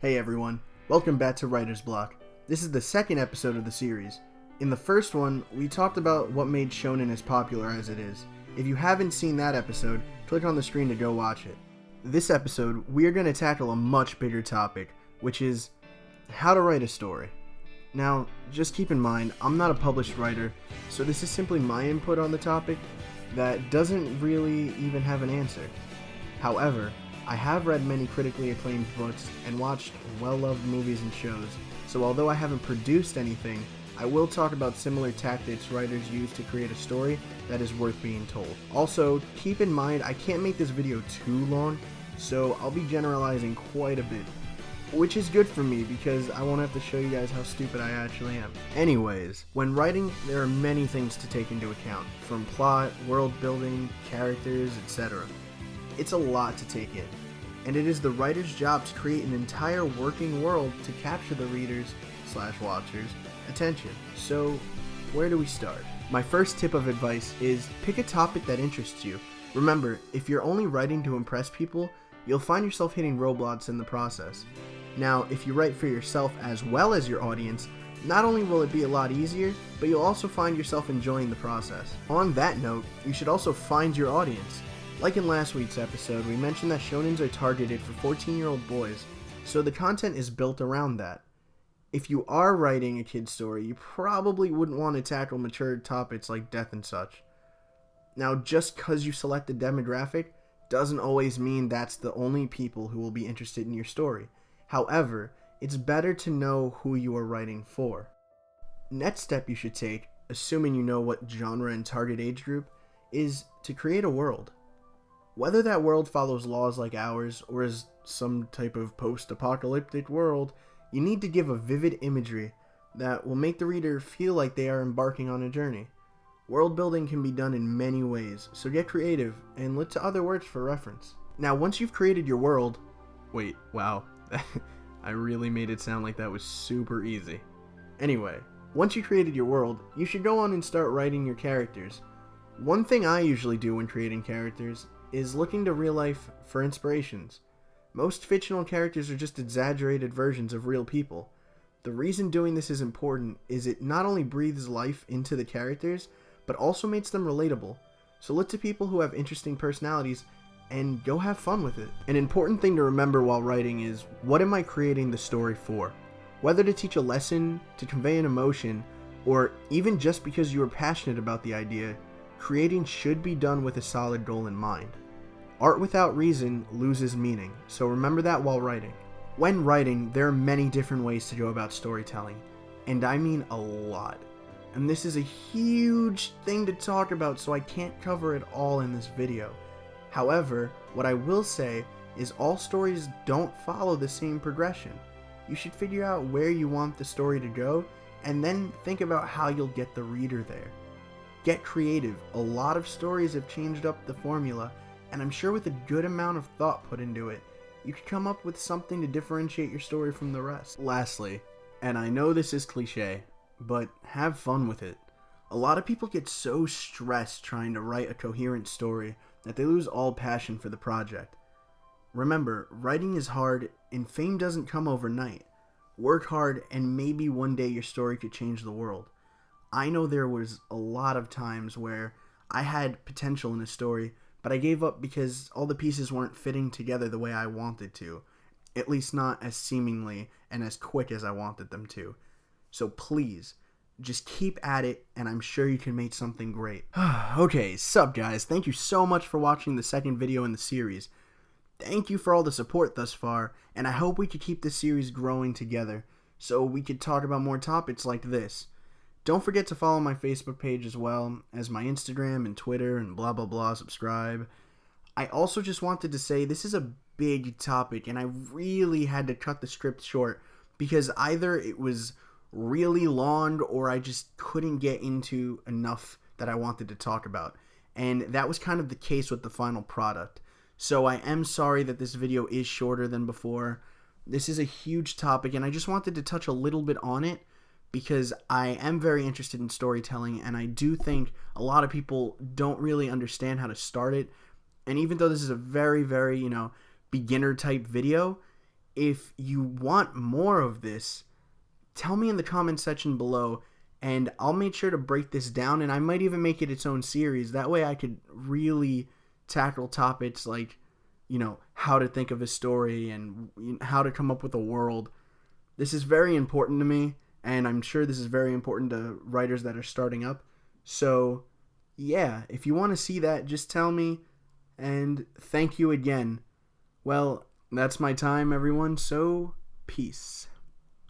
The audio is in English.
Hey everyone, welcome back to Writer's Block. This is the second episode of the series. In the first one, we talked about what made shonen as popular as it is. If you haven't seen that episode, click on the screen to go watch it. This episode, we are going to tackle a much bigger topic, which is how to write a story. Now, just keep in mind, I'm not a published writer, so this is simply my input on the topic that doesn't really even have an answer. However, I have read many critically acclaimed books and watched well-loved movies and shows, so although I haven't produced anything, I will talk about similar tactics writers use to create a story that is worth being told. Also, keep in mind I can't make this video too long, so I'll be generalizing quite a bit. Which is good for me because I won't have to show you guys how stupid I actually am. Anyways, when writing, there are many things to take into account, from plot, world building, characters, etc. It's a lot to take in, and it is the writer's job to create an entire working world to capture the readers/watchers' attention. So, where do we start? My first tip of advice is pick a topic that interests you. Remember, if you're only writing to impress people, you'll find yourself hitting roadblocks in the process. Now, if you write for yourself as well as your audience, not only will it be a lot easier, but you'll also find yourself enjoying the process. On that note, you should also find your audience. Like in last week's episode, we mentioned that shonens are targeted for 14-year-old boys, so the content is built around that. If you are writing a kid's story, you probably wouldn't want to tackle mature topics like death and such. Now, just because you select a demographic doesn't always mean that's the only people who will be interested in your story. However, it's better to know who you are writing for. Next step you should take, assuming you know what genre and target age group, is to create a world. Whether that world follows laws like ours, or is some type of post-apocalyptic world, you need to give a vivid imagery that will make the reader feel like they are embarking on a journey. World building can be done in many ways, so get creative and look to other works for reference. Now, once you've created your world... Wait, wow. I really made it sound like that was super easy. Anyway, once you created your world, you should go on and start writing your characters. One thing I usually do when creating characters is looking to real life for inspirations. Most fictional characters are just exaggerated versions of real people. The reason doing this is important is it not only breathes life into the characters, but also makes them relatable. So look to people who have interesting personalities and go have fun with it. An important thing to remember while writing is, what am I creating the story for? Whether to teach a lesson, to convey an emotion, or even just because you are passionate about the idea, creating should be done with a solid goal in mind. Art without reason loses meaning, so remember that while writing. When writing, there are many different ways to go about storytelling, and I mean a lot. And this is a huge thing to talk about, so I can't cover it all in this video. However, what I will say is all stories don't follow the same progression. You should figure out where you want the story to go, and then think about how you'll get the reader there. Get creative. A lot of stories have changed up the formula, and I'm sure with a good amount of thought put into it, you could come up with something to differentiate your story from the rest. Lastly, and I know this is cliche, but have fun with it. A lot of people get so stressed trying to write a coherent story that they lose all passion for the project. Remember, writing is hard, and fame doesn't come overnight. Work hard, and maybe one day your story could change the world. I know there was a lot of times where I had potential in a story, but I gave up because all the pieces weren't fitting together the way I wanted to. At least not as seemingly and as quick as I wanted them to. So please, just keep at it, and I'm sure you can make something great. Okay, sup guys, thank you so much for watching the second video in the series. Thank you for all the support thus far, and I hope we could keep this series growing together, so we could talk about more topics like this. Don't forget to follow my Facebook page as well as my Instagram and Twitter and blah blah blah, subscribe. I also just wanted to say this is a big topic, and I really had to cut the script short because either it was really long or I just couldn't get into enough that I wanted to talk about. And that was kind of the case with the final product. So I am sorry that this video is shorter than before. This is a huge topic, and I just wanted to touch a little bit on it because I am very interested in storytelling, and I do think a lot of people don't really understand how to start it. And even though this is a very, very, beginner type video, if you want more of this, tell me in the comment section below, and I'll make sure to break this down, and I might even make it its own series. That way I could really tackle topics like, how to think of a story and how to come up with a world. This is very important to me, and I'm sure this is very important to writers that are starting up. So, yeah, if you want to see that, just tell me, and thank you again. Well, that's my time, everyone, so peace.